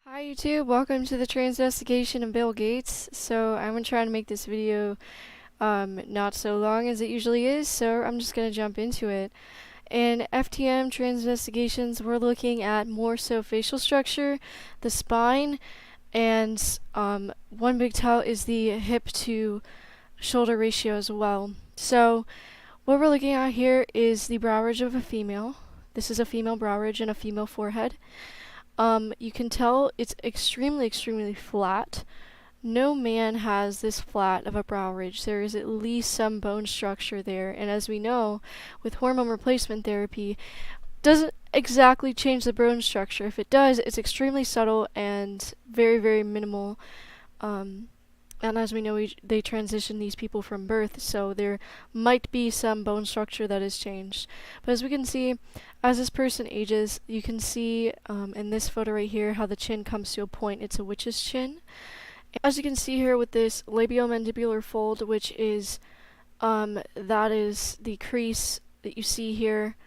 Hi YouTube, welcome to the Transvestigation of Bill Gates. So I'm going to try to make this video not so long as it usually is, so I'm just going to jump into it. In FTM Transvestigations, we're looking at more so facial structure, the spine, and one big tell is the hip to shoulder ratio as well. So what we're looking at here is the brow ridge of a female. This is a female brow ridge and a female forehead. You can tell it's extremely flat. No man has this flat of a brow ridge. There is at least some bone structure there, and as we know, with hormone replacement therapy, doesn't exactly change the bone structure. If it does, it's extremely subtle and very minimal. And as we know, they transition these people from birth, so there might be some bone structure that is changed. But as we can see, as this person ages, you can see in this photo right here how the chin comes to a point. It's a witch's chin. As you can see here with this labiomandibular fold, which is, that is the crease that you see here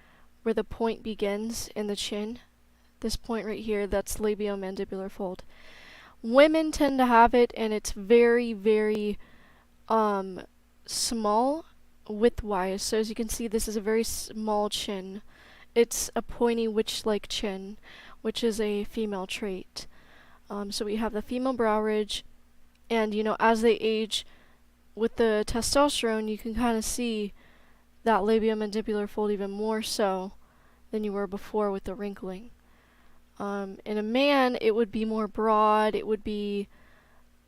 where the point begins in the chin. This point right here, that's labiomandibular fold. Women tend to have it, and it's very small width-wise. So as you can see, this is a very small chin. It's a pointy witch-like chin, which is a female trait. So we have the female brow ridge, and as they age with the testosterone, you can kind of see that labiomandibular fold even more so than you were before with the wrinkling. In a man, it would be more broad, it would be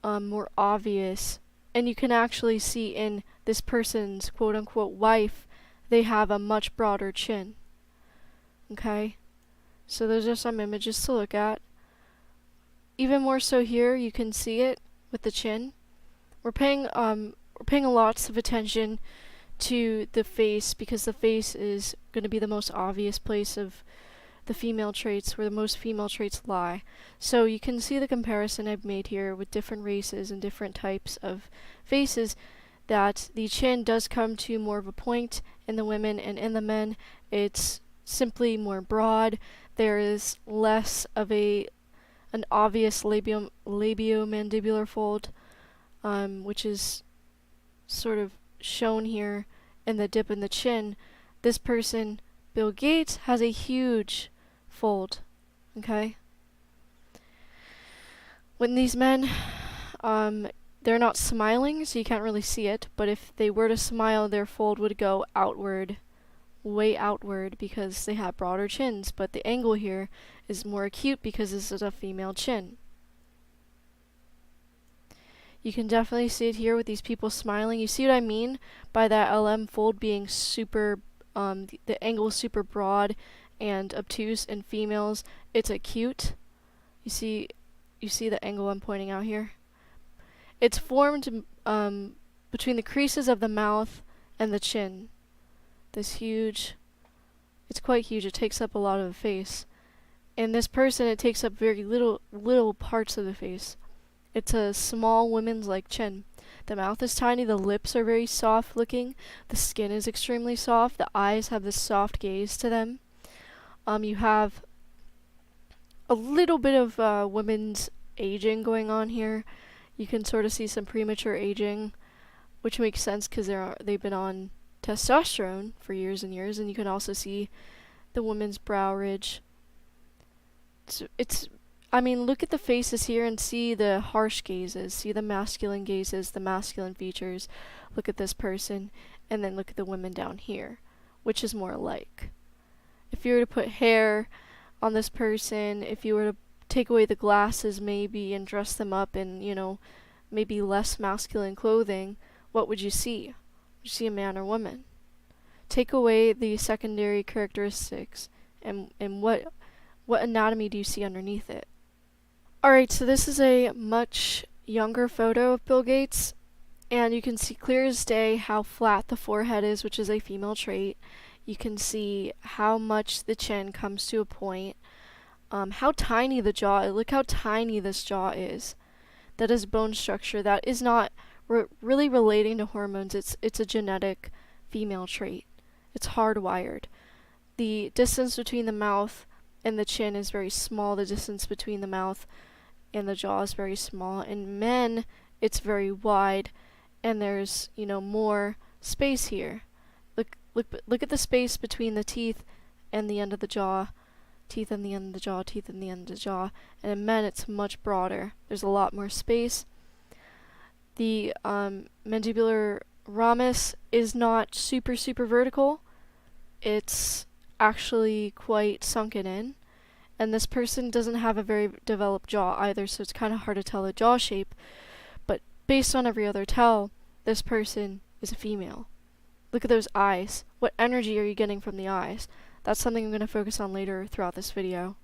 more obvious, and you can actually see in this person's quote-unquote wife, they have a much broader chin. Okay? So those are some images to look at. Even more so here, you can see it with the chin. We're paying lots of attention to the face because the face is going to be the most obvious place of the female traits, where the most female traits lie. So you can see the comparison I've made here with different races and different types of faces, that the chin does come to more of a point in the women, and in the men it's simply more broad. There is less of an obvious labiomandibular fold, which is sort of shown here in the dip in the chin. This person, Bill Gates, has a huge fold. Okay? When these men, they're not smiling, so you can't really see it, but if they were to smile, their fold would go outward, way outward, because they have broader chins, but the angle here is more acute because this is a female chin. You can definitely see it here with these people smiling. You see what I mean by that LM fold being super, the angle is super broad and obtuse. In females, it's acute. You see the angle I'm pointing out here? It's formed between the creases of the mouth and the chin. This huge, it's quite huge, it takes up a lot of the face. In this person, it takes up very little parts of the face. It's a small woman's-like chin. The mouth is tiny, the lips are very soft looking, the skin is extremely soft, the eyes have this soft gaze to them. You have a little bit of women's aging going on here. You can sort of see some premature aging, which makes sense because they've been on testosterone for years and years, and you can also see the woman's brow ridge. I mean, look at the faces here and see the harsh gazes, see the masculine gazes, the masculine features. Look at this person, and then look at the women down here, which is more alike. If you were to put hair on this person, if you were to take away the glasses maybe and dress them up in, maybe less masculine clothing, what would you see? Would you see a man or woman? Take away the secondary characteristics, and what anatomy do you see underneath it? Alright, so this is a much younger photo of Bill Gates, and you can see clear as day how flat the forehead is, which is a female trait. You can see how much the chin comes to a point, how tiny the jaw is. Look how tiny this jaw is. That is bone structure. That is not really relating to hormones. It's a genetic female trait. It's hardwired. The distance between the mouth and the chin is very small. The distance between the mouth and the jaw is very small. In men, it's very wide, and there's, more space here. Look at the space between the teeth and the end of the jaw, teeth and the end of the jaw, teeth and the end of the jaw. And in men, it's much broader. There's a lot more space. The mandibular ramus is not super vertical. It's actually quite sunken in. And this person doesn't have a very developed jaw either, so it's kind of hard to tell the jaw shape. But based on every other tell, this person is a female. Look at those eyes. What energy are you getting from the eyes? That's something I'm going to focus on later throughout this video.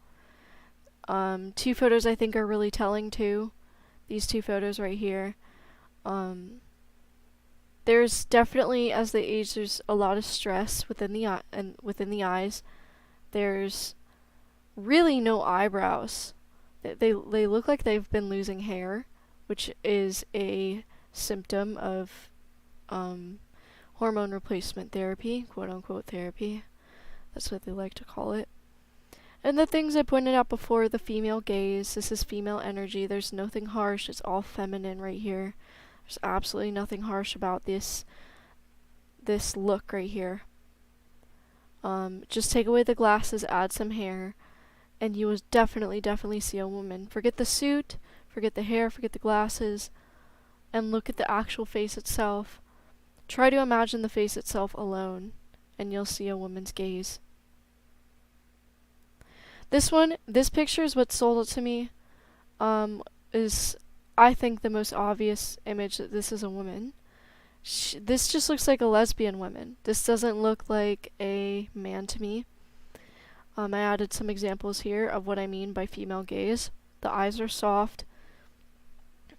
2 photos I think are really telling too. These 2 photos right here. There's definitely, as they age, there's a lot of stress within the eyes. There's really no eyebrows. They look like they've been losing hair, which is a symptom of hormone replacement therapy, quote unquote therapy. That's what they like to call it. And the things I pointed out before, the female gaze, this is female energy. There's nothing harsh. It's all feminine right here. There's absolutely nothing harsh about this look right here. Just take away the glasses, add some hair, and you will definitely see a woman. Forget the suit, forget the hair, forget the glasses, and look at the actual face itself. Try to imagine the face itself alone, and you'll see a woman's gaze. This picture is what sold it to me, is, I think, the most obvious image that this is a woman. This just looks like a lesbian woman. This doesn't look like a man to me. I added some examples here of what I mean by female gaze. The eyes are soft.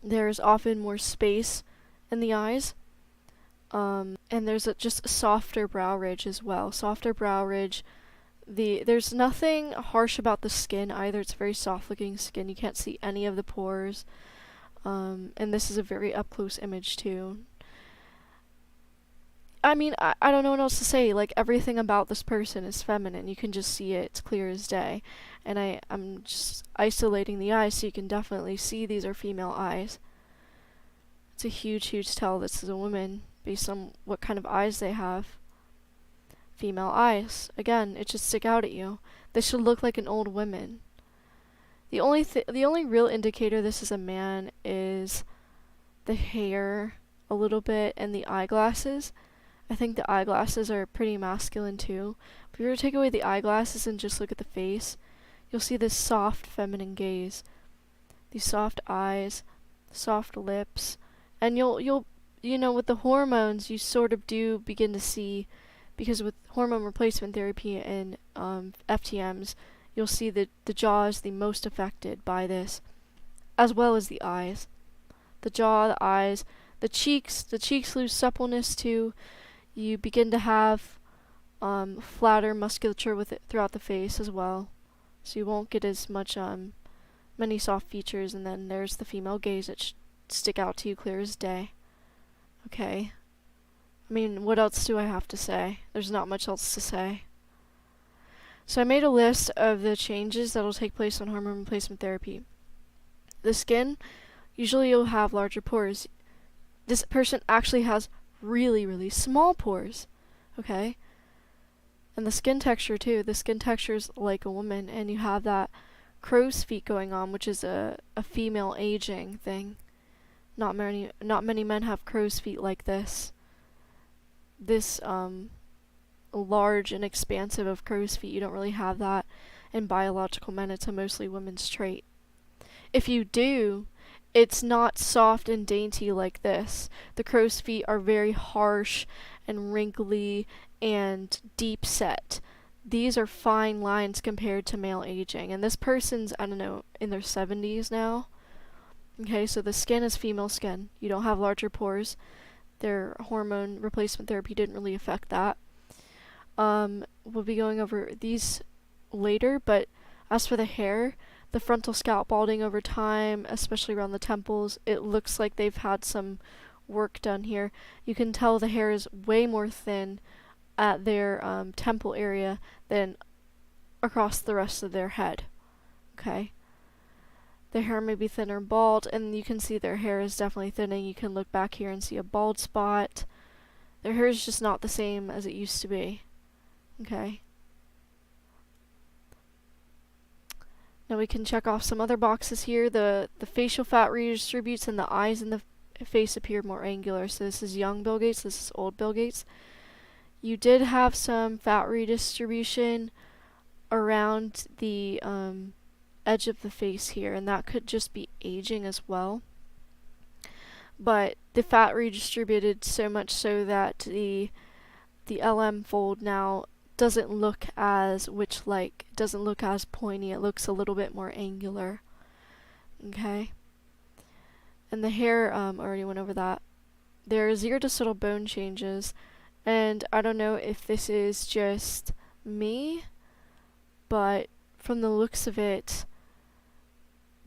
There's often more space in the eyes. And there's just a softer brow ridge as well. Softer brow ridge. There's nothing harsh about the skin either. It's very soft looking skin. You can't see any of the pores. And this is a very up close image too. I mean, I don't know what else to say. Like, everything about this person is feminine. You can just see it. It's clear as day. And I'm just isolating the eyes so you can definitely see these are female eyes. It's a huge tell this is a woman based on what kind of eyes they have. Female eyes. Again, it should stick out at you. They should look like an old woman. The only real indicator this is a man is the hair a little bit and the eyeglasses. I think the eyeglasses are pretty masculine too. But if you were to take away the eyeglasses and just look at the face, you'll see this soft feminine gaze. These soft eyes, soft lips, and you'll with the hormones you sort of do begin to see, because with hormone replacement therapy and FTMs, you'll see that the jaw is the most affected by this, as well as the eyes. The jaw, the eyes, the cheeks lose suppleness too. You begin to have flatter musculature with it throughout the face as well, so you won't get as much many soft features. And then there's the female gaze that stick out to you clear as day. Okay, I mean, what else do I have to say? There's not much else to say. So I made a list of the changes that will take place on hormone replacement therapy. The skin, usually you'll have larger pores. This person actually has really small pores, okay? And the skin texture too. The skin texture is like a woman, and you have that crow's feet going on, which is a female aging thing. Not many men have crow's feet like this. This large and expansive of crow's feet. You don't really have that in biological men. It's a mostly women's trait. If you do, it's not soft and dainty like this. The crow's feet are very harsh and wrinkly and deep set. These are fine lines compared to male aging. And this person's, I don't know, in their 70s now. Okay, so the skin is female skin. You don't have larger pores. Their hormone replacement therapy didn't really affect that. We'll be going over these later, but as for the hair, the frontal scalp balding over time, especially around the temples, it looks like they've had some work done here. You can tell the hair is way more thin at their temple area than across the rest of their head. Okay? The hair may be thin or bald, and you can see their hair is definitely thinning. You can look back here and see a bald spot. Their hair is just not the same as it used to be. Okay. Now we can check off some other boxes here. The facial fat redistributes and the eyes in the face appear more angular. So this is young Bill Gates, this is old Bill Gates. You did have some fat redistribution around the edge of the face here, and that could just be aging as well. But the fat redistributed so much so that the LM fold now doesn't look as witch-like, doesn't look as pointy, it looks a little bit more angular. Okay? And the hair, already went over that. There are 0 to subtle bone changes, and I don't know if this is just me, but from the looks of it,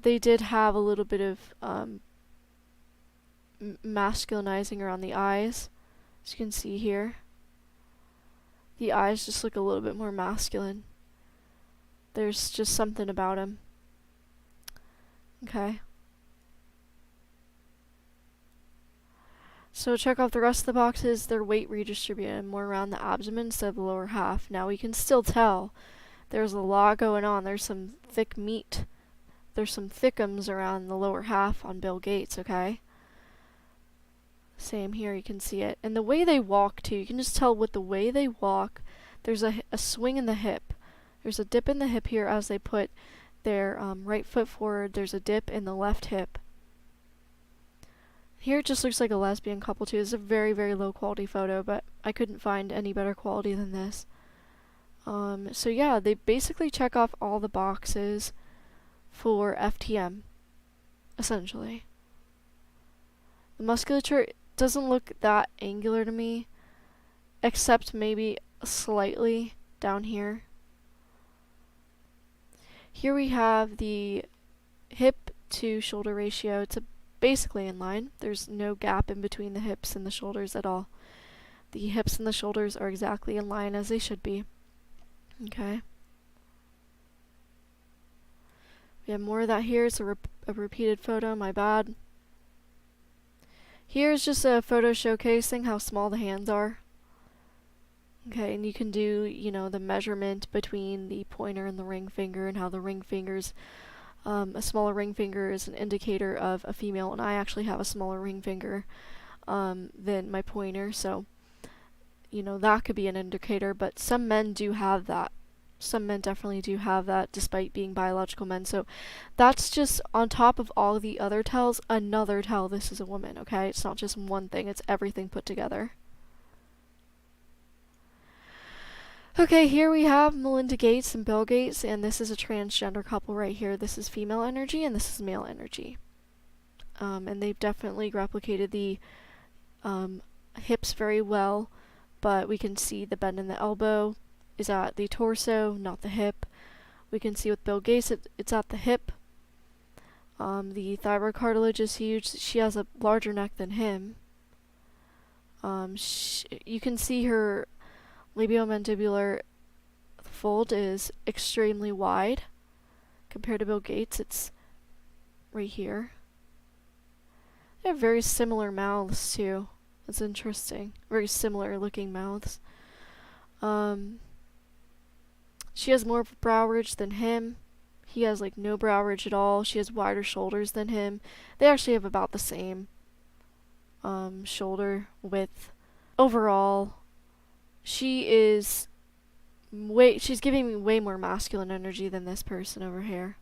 they did have a little bit of masculinizing around the eyes, as you can see here. The eyes just look a little bit more masculine. There's just something about them. Okay. So check off the rest of the boxes. They're weight redistributed more around the abdomen instead of the lower half. Now we can still tell there's a lot going on. There's some thick meat. There's some thickums around the lower half on Bill Gates, okay? Same here, you can see it. And the way they walk too, you can just tell with the way they walk, there's a swing in the hip. There's a dip in the hip here as they put their right foot forward. There's a dip in the left hip. Here it just looks like a lesbian couple too. It's a very, very low quality photo, but I couldn't find any better quality than this. So yeah, they basically check off all the boxes for FTM, essentially. The musculature doesn't look that angular to me, except maybe slightly down here. Here we have the hip to shoulder ratio. It's basically in line. There's no gap in between the hips and the shoulders at all. The hips and the shoulders are exactly in line as they should be. Okay. We have more of that here. It's a repeated photo, my bad. Here's just a photo showcasing how small the hands are. Okay, and you can do, you know, the measurement between the pointer and the ring finger, and how the ring fingers, a smaller ring finger is an indicator of a female, and I actually have a smaller ring finger than my pointer, so, you know, that could be an indicator, but some men do have that. Some men definitely do have that, despite being biological men. So that's just on top of all the other tells, another tell this is a woman, okay? It's not just one thing, it's everything put together. Okay, here we have Melinda Gates and Bill Gates, and this is a transgender couple right here. This is female energy, and this is male energy. And they've definitely replicated the hips very well, but we can see the bend in the elbow is at the torso, not the hip. We can see with Bill Gates, it's at the hip. The thyroid cartilage is huge. She has a larger neck than him. You can see her labiomandibular fold is extremely wide. Compared to Bill Gates, it's right here. They have very similar mouths too. That's interesting. Very similar looking mouths. She has more of a brow ridge than him. He has like no brow ridge at all. She has wider shoulders than him. They actually have about the same shoulder width. Overall, she's giving me way more masculine energy than this person over here.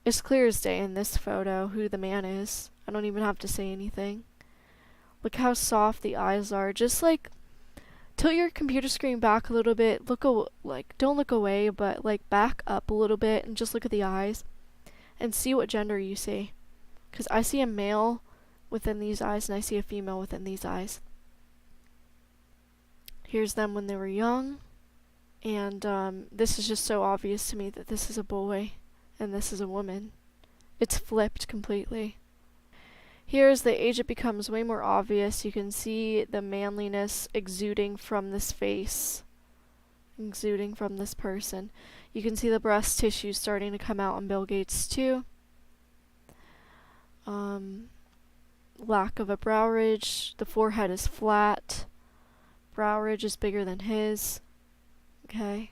It's clear as day in this photo who the man is. I don't even have to say anything. Look how soft the eyes are. Just like tilt your computer screen back a little bit. Don't look away, but like back up a little bit and just look at the eyes and see what gender you see. Because I see a male within these eyes and I see a female within these eyes. Here's them when they were young, and this is just so obvious to me that this is a boy and this is a woman. It's flipped completely. Here as the age it becomes way more obvious, you can see the manliness exuding from this face, exuding from this person. You can see the breast tissue starting to come out on Bill Gates too. Lack of a brow ridge. The forehead is flat. Brow ridge is bigger than his. Okay.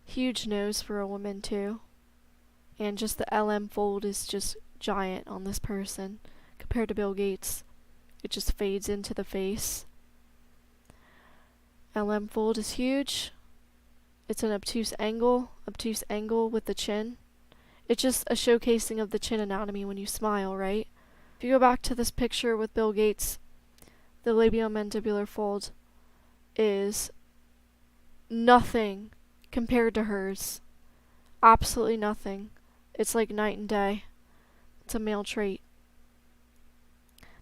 Huge nose for a woman too. And just the LM fold is just giant on this person compared to Bill Gates. It just fades into the face. LM fold is huge. It's an obtuse angle with the chin. It's just a showcasing of the chin anatomy when you smile, right? If you go back to this picture with Bill Gates, the labiomandibular fold is nothing compared to hers. Absolutely nothing. It's like night and day. It's a male trait.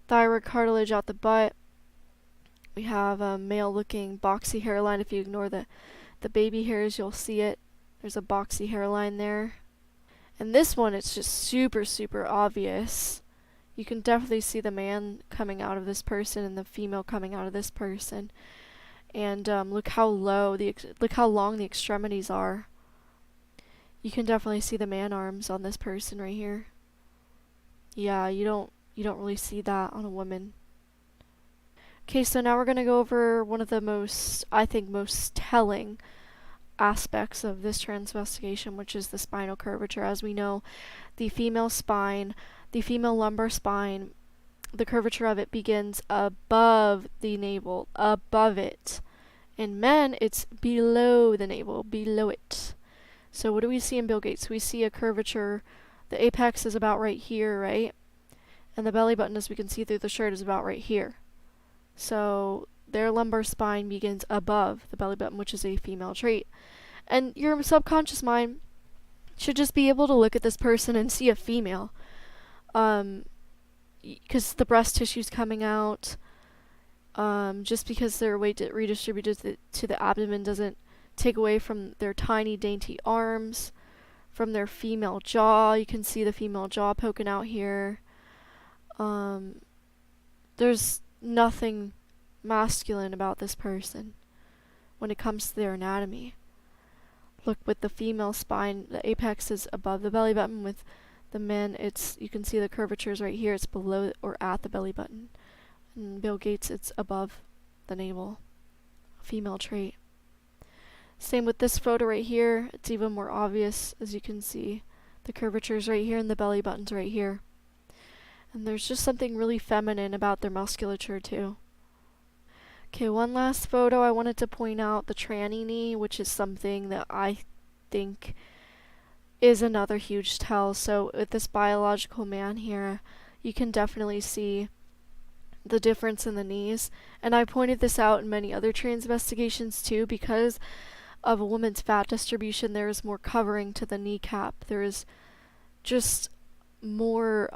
Thyroid cartilage out the butt. We have a male looking boxy hairline. If you ignore the baby hairs, you'll see it. There's a boxy hairline there. And this one, it's just super, super obvious. You can definitely see the man coming out of this person and the female coming out of this person. And look how long the extremities are. You can definitely see the man arms on this person right here. Yeah, you don't really see that on a woman. Okay, so now we're going to go over one of the most telling aspects of this transvestigation, which is the spinal curvature. As we know, the female spine, the female lumbar spine, the curvature of it begins above the navel, above it. In men, it's below the navel, below it. So what do we see in Bill Gates? We see a curvature. The apex is about right here, right? And the belly button, as we can see through the shirt, is about right here. So their lumbar spine begins above the belly button, which is a female trait. And your subconscious mind should just be able to look at this person and see a female. Because the breast tissue's coming out. Just because their weight redistributed to the abdomen doesn't take away from their tiny, dainty arms, from their female jaw. You can see the female jaw poking out here. There's nothing masculine about this person when it comes to their anatomy. Look, with the female spine, the apex is above the belly button. With the men, you can see the curvatures right here. It's below or at the belly button. And Bill Gates, it's above the navel. Female trait. Same with this photo right here. It's even more obvious, as you can see. The curvatures right here and the belly button's right here. And there's just something really feminine about their musculature too. Okay, one last photo. I wanted to point out the tranny knee, which is something that I think is another huge tell. So with this biological man here, you can definitely see the difference in the knees. And I pointed this out in many other transvestigations too, because of a woman's fat distribution, there is more covering to the kneecap. There is just more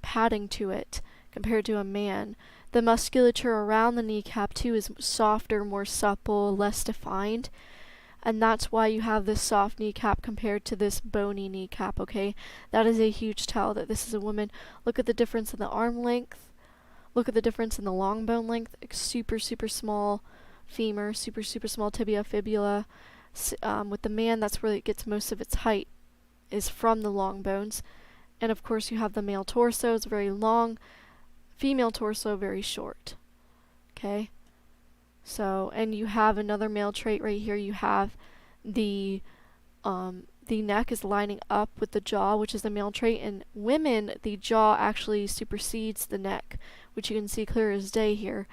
padding to it compared to a man. The musculature around the kneecap too is softer, more supple, less defined. And that's why you have this soft kneecap compared to this bony kneecap, okay? That is a huge tell that this is a woman. Look at the difference in the arm length. Look at the difference in the long bone length. Super, super small femur, super, super small tibia, fibula. With the man, that's where it gets most of its height, is from the long bones. And of course you have the male torso, it's very long. Female torso, very short. Okay? So, and you have another male trait right here. You have the neck is lining up with the jaw, which is the male trait. In women, the jaw actually supersedes the neck, which you can see clear as day here.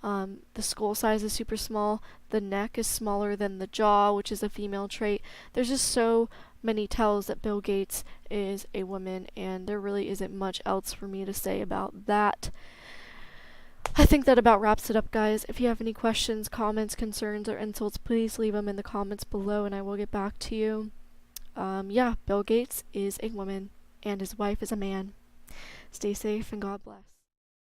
The skull size is super small. The neck is smaller than the jaw, which is a female trait. There's just so many tells that Bill Gates is a woman, and there really isn't much else for me to say about that. I think that about wraps it up, guys. If you have any questions, comments, concerns, or insults, please leave them in the comments below and I will get back to you. Yeah, Bill Gates is a woman and his wife is a man. Stay safe and God bless.